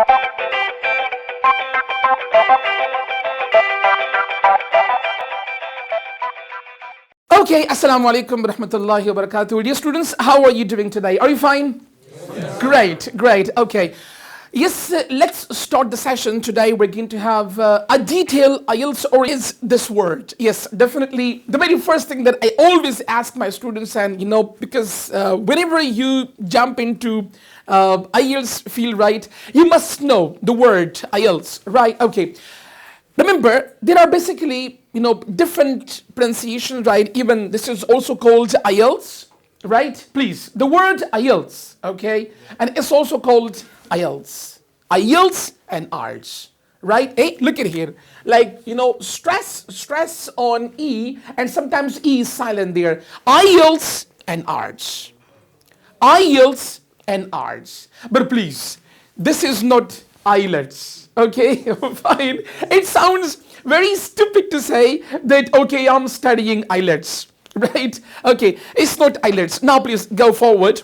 Okay, assalamu alaikum wa rahmatullahi wa barakatuh. Dear students, how are you doing today? Are you fine? Yes. Great. Okay. Yes, let's start the session. Today we're going to have a detailed IELTS, or is this word. Yes, definitely. The very first thing that I always ask my students, and because whenever you jump into IELTS field, right, you must know the word IELTS, right? Okay. Remember, there are basically, different pronunciations, right? Even this is also called IELTS, right? Please, the word IELTS, okay? And it's also called IELTS. IELTS and arts, right? Hey, look at here. Like, stress on E, and sometimes E is silent there. IELTS and arts. IELTS and arts. But please, this is not IELTS. Okay, fine. It sounds very stupid to say that, okay, I'm studying IELTS, right? Okay, it's not IELTS. Now, please go forward.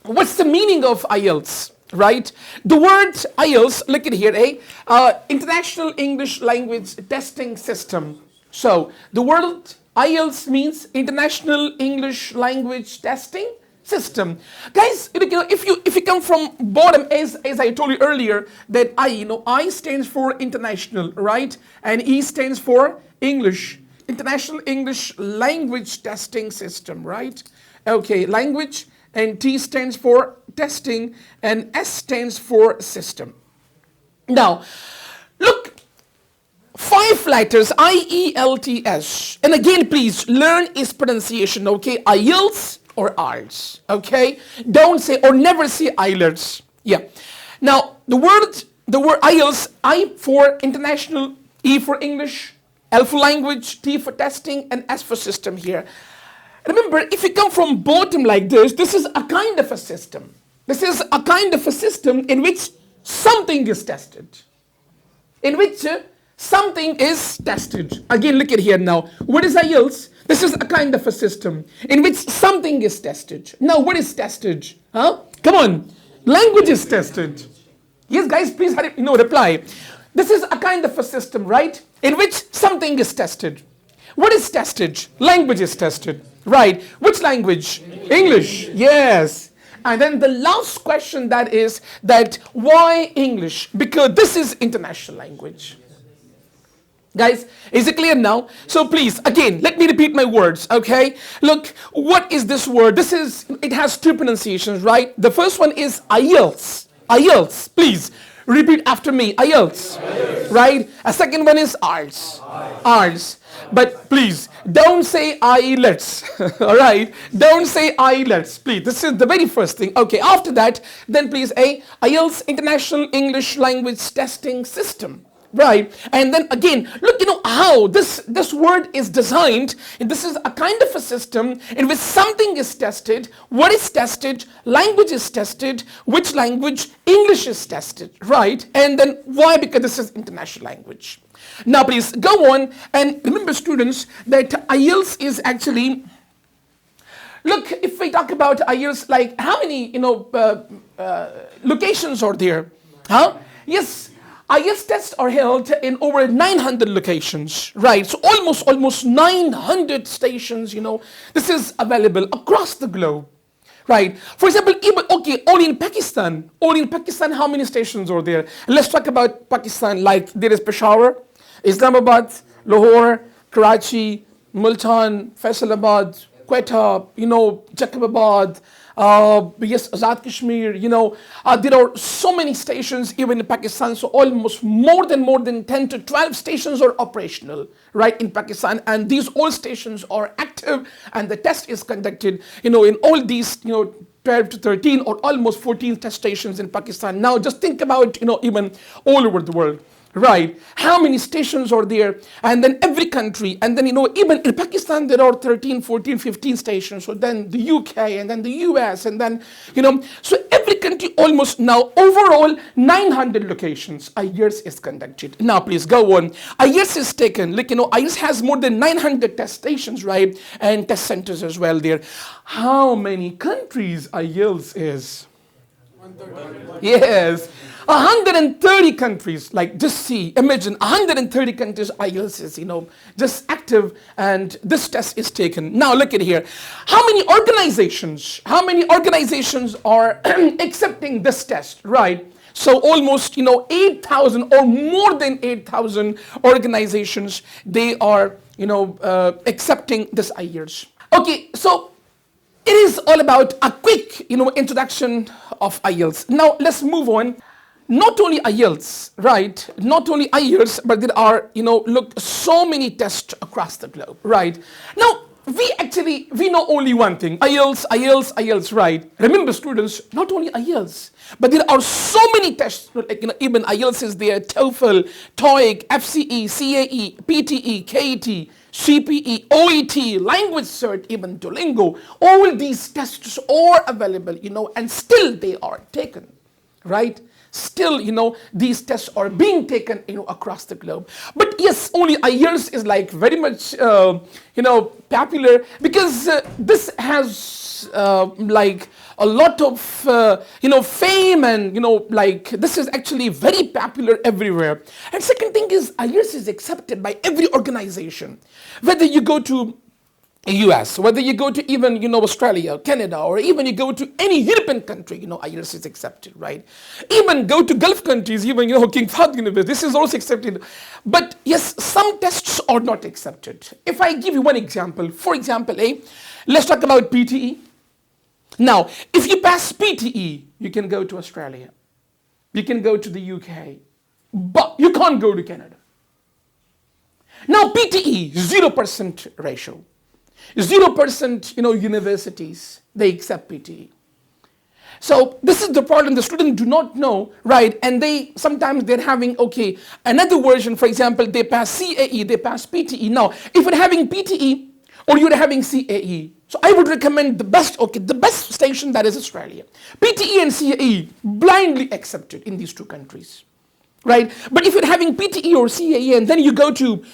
What's the meaning of IELTS, right? The word IELTS, look at here, International English Language Testing System. So, the word IELTS means International English Language Testing System. Guys, if you come from bottom, as I told you earlier, that I stands for international, right? And E stands for English. International English Language Testing System, right? Okay, language, and T stands for testing, and S stands for system. Now, look, 5 letters, IELTS. And again, please learn its pronunciation, okay? IELTS or IELTS, okay? Don't say or never say IELTS. Yeah. Now, the word IELTS, I for international, E for English, L for language, T for testing, and S for system here. Remember, if you come from bottom like this is a kind of a system. This is a kind of a system in which something is tested. In which something is tested. Again, look at here now. What is IELTS? This is a kind of a system in which something is tested. Now, what is tested? Huh? Come on. Language is tested. Yes, guys, please reply. This is a kind of a system, right? In which something is tested. What is tested? Language is tested. Right. Which language? English. Yes. And then the last question that is that why English? Because this is international language. Guys, is it clear now? So please, again, let me repeat my words, okay? Look, what is this word? It has 2 pronunciations, right? The first one is IELTS. IELTS, please, repeat after me. IELTS, right? A second one is IELTS. IELTS. But please, don't say IELTS, all right? Don't say IELTS, please. This is the very first thing. Okay, after that, then please, IELTS, International English Language Testing System. Right, and then again, look, how this word is designed. This is a kind of a system in which something is tested. What is tested? Language is tested. Which language? English is tested, right? And then why? Because this is international language. Now, please go on and remember, students, that IELTS is actually. Look, if we talk about IELTS, like how many locations are there? Huh? Yes. IELTS tests are held in over 900 locations, right? So almost 900 stations, this is available across the globe, right? For example, only in Pakistan, how many stations are there? Let's talk about Pakistan, like there is Peshawar, Islamabad, Lahore, Karachi, Multan, Faisalabad, Quetta, Jacobabad, yes, Azad Kashmir, there are so many stations even in Pakistan, so almost more than 10 to 12 stations are operational, right, in Pakistan, and these all stations are active, and the test is conducted, in all these, 12 to 13 or almost 14 test stations in Pakistan. Now just think about, even all over the world. Right, how many stations are there? And then every country, and then even in Pakistan there are 13, 14, 15 stations. So then the UK, and then the US, and then so every country almost now overall 900 locations IELTS is conducted. Now please go on. IELTS is taken, IELTS has more than 900 test stations, right, and test centers as well there. How many countries IELTS is? 130. Yes. 130 countries, like just see, imagine 130 countries IELTS is, just active and this test is taken. Now look at here. How many organizations are accepting this test, right? So almost, 8,000 or more than 8,000 organizations, they are, accepting this IELTS. Okay, so it is all about a quick, introduction of IELTS. Now let's move on. Not only IELTS, right? Not only IELTS, but there are, so many tests across the globe, right? Now, we know only one thing, IELTS, right? Remember students, not only IELTS, but there are so many tests, like, even IELTS is there, TOEFL, TOEIC, FCE, CAE, PTE, KET, CPE, OET, language cert, even Duolingo. All these tests are available, and still they are taken, right? Still, these tests are being taken, across the globe. But yes, only IELTS is like very much, popular because this has like a lot of, fame and, like this is actually very popular everywhere. And second thing is IELTS is accepted by every organization. Whether you go to US, whether you go to even, Australia, Canada, or even you go to any European country, IELTS is accepted, right? Even go to Gulf countries, even, King Fahd University, this is also accepted. But yes, some tests are not accepted. If I give you one example, for example, let's talk about PTE. Now, if you pass PTE, you can go to Australia. You can go to the UK, but you can't go to Canada. Now, PTE, 0% ratio. 0%, universities, they accept PTE. So this is the problem. The students do not know, right? And sometimes they're having, another version, for example, they pass CAE, they pass PTE. Now, if you're having PTE or you're having CAE, so I would recommend the best station, that is Australia. PTE and CAE, blindly accepted in these two countries, right? But if you're having PTE or CAE and then you go to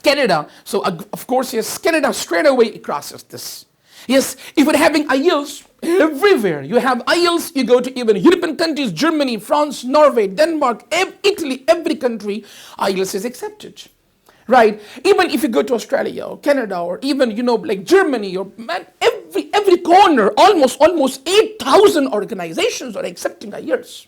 Canada, so of course, yes, Canada straight away crosses this. Yes, if you're having IELTS, everywhere you have IELTS, you go to even European countries, Germany, France, Norway, Denmark, Italy, every country, IELTS is accepted, right? Even if you go to Australia or Canada or even, like Germany or every corner, almost 8,000 organizations are accepting IELTS.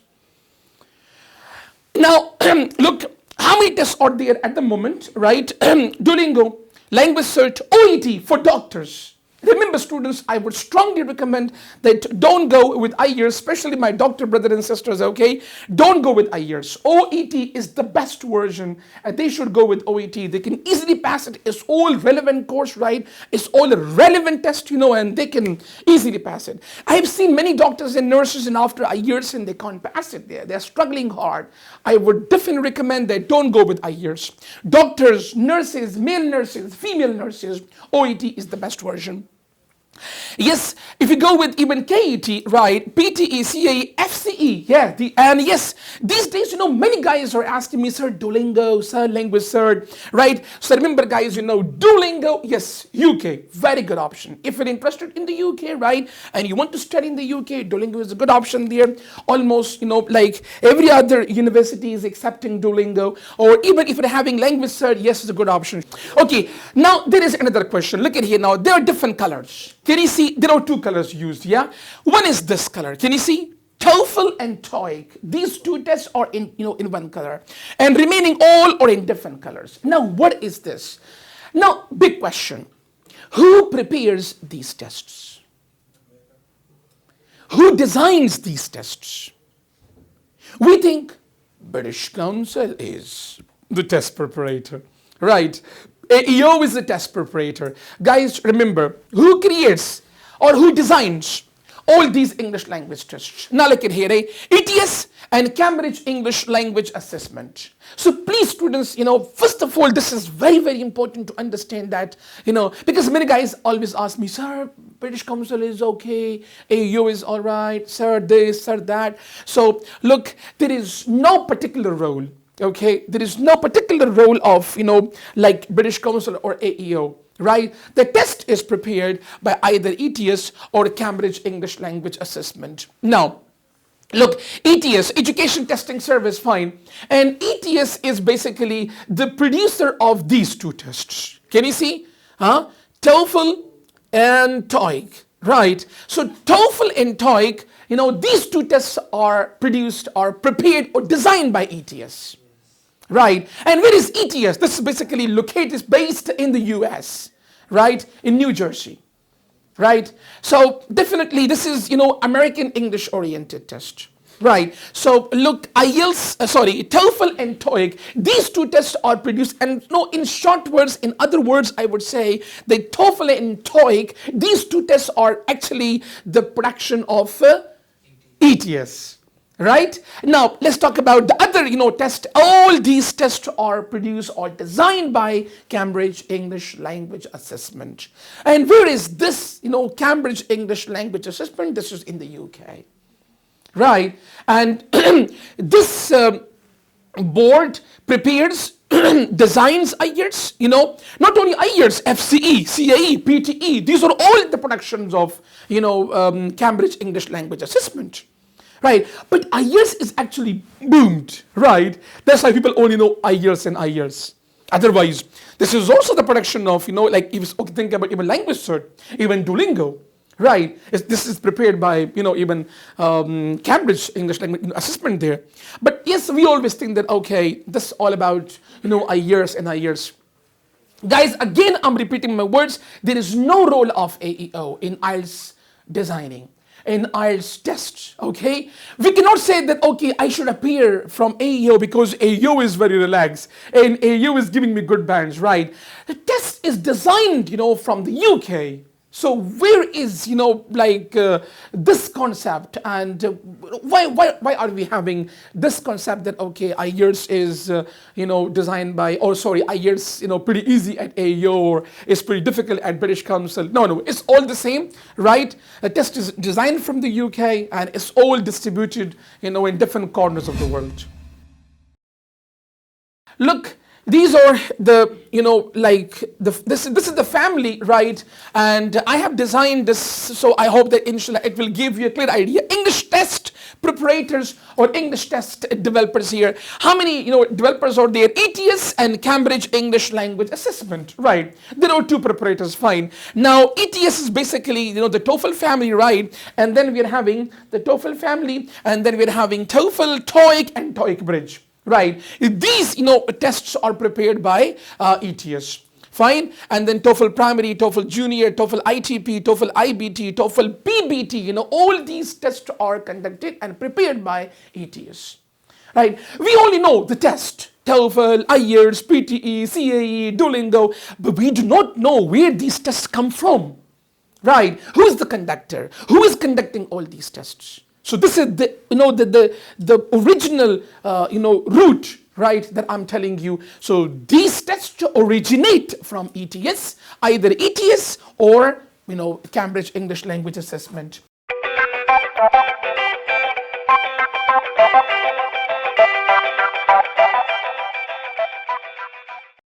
Now, look, how many tests are there at the moment, right? Duolingo, language cert, OET for doctors. Remember students, I would strongly recommend that don't go with IELTS, especially my doctor brothers and sisters, okay? Don't go with IELTS. OET is the best version and they should go with OET. They can easily pass it. It's all relevant course, right? It's all a relevant test, and they can easily pass it. I have seen many doctors and nurses and after IELTS and they can't pass it there. They're struggling hard. I would definitely recommend that don't go with IELTS. Doctors, nurses, male nurses, female nurses, OET is the best version. Yes, if you go with even KET, right, PTE, CAE, FCE, yeah, and yes, these days, many guys are asking me, sir, Duolingo, sir, language cert, right? So remember, guys, Duolingo, yes, UK, very good option. If you're interested in the UK, right, and you want to study in the UK, Duolingo is a good option there. Almost, like every other university is accepting Duolingo, or even if you're having language cert, yes, it's a good option. Okay, now there is another question. Look at here now, there are different colors. Can you see? There are two colors used, yeah? One is this color. Can you see? TOEFL and TOEIC. These two tests are in one color. And remaining all are in different colors. Now, what is this? Now, big question. Who prepares these tests? Who designs these tests? We think British Council is the test preparator, right? AEO is the test preparator. Guys, remember, who creates or who designs all these English language tests? Now look at here, ETS and Cambridge English Language Assessment. So please students, first of all, this is very, very important to understand that, because many guys always ask me, sir, British Council is okay, AEO is all right, sir, this, sir, that. So look, there is no particular role. Okay, there is no particular role of, like British Council or AEO, right? The test is prepared by either ETS or Cambridge English Language Assessment. Now, Look, ETS, Education Testing Service, fine. And ETS is basically the producer of these two tests. Can you see? TOEFL and TOEIC, right? So TOEFL and TOEIC, these two tests are produced or prepared or designed by ETS, right? And where is ETS? This is basically located, based in the US, right? In New Jersey. Right? So definitely this is, American English oriented test. Right? So look, TOEFL and TOEIC, these two tests are produced, and in short words, in other words, I would say that TOEFL and TOEIC, these two tests are actually the production of ETS. Right? Now, let's talk about the other, test. All these tests are produced or designed by Cambridge English Language Assessment. And where is this, Cambridge English Language Assessment? This is in the UK. Right? And this board prepares, designs IELTS, not only IELTS, FCE, CAE, PTE. These are all the productions of, Cambridge English Language Assessment. Right, but IELTS is actually boomed, right? That's why people only know IELTS and IELTS. Otherwise, this is also the production of, think about even language cert, even Duolingo, right? This is prepared by, even Cambridge English Language Assessment there. But yes, we always think that, okay, this is all about, IELTS and IELTS. Guys, again, I'm repeating my words. There is no role of AEO in IELTS designing, in IELTS tests, okay? We cannot say that, okay, I should appear from AEO because AEO is very relaxed and AEO is giving me good bands, right? The test is designed, from the UK. So where is, this concept, and why are we having this concept that, okay, IELTS is, designed by, IELTS, pretty easy at AEO, or it's pretty difficult at British Council. No, it's all the same, right? The test is designed from the UK and it's all distributed, in different corners of the world. Look, these are the, this is the family, right? And I have designed this, so I hope that inshallah it will give you a clear idea. English test preparators or English test developers here. How many, developers are there? ETS and Cambridge English Language Assessment, right? There are two preparators, fine. Now, ETS is basically, the TOEFL family, right? And then we're having the TOEFL family, and then we're having TOEFL, TOEIC, and TOEIC Bridge. Right, these tests are prepared by ETS, fine, and then TOEFL Primary, TOEFL Junior, TOEFL ITP, TOEFL IBT, TOEFL PBT. All these tests are conducted and prepared by ETS. Right, we only know the test: TOEFL, IELTS, PTE, CAE, Duolingo, but we do not know where these tests come from. Right, who is the conductor? Who is conducting all these tests? So this is the the original route, right, that I'm telling you. So these tests originate from ETS, either ETS or Cambridge English Language Assessment.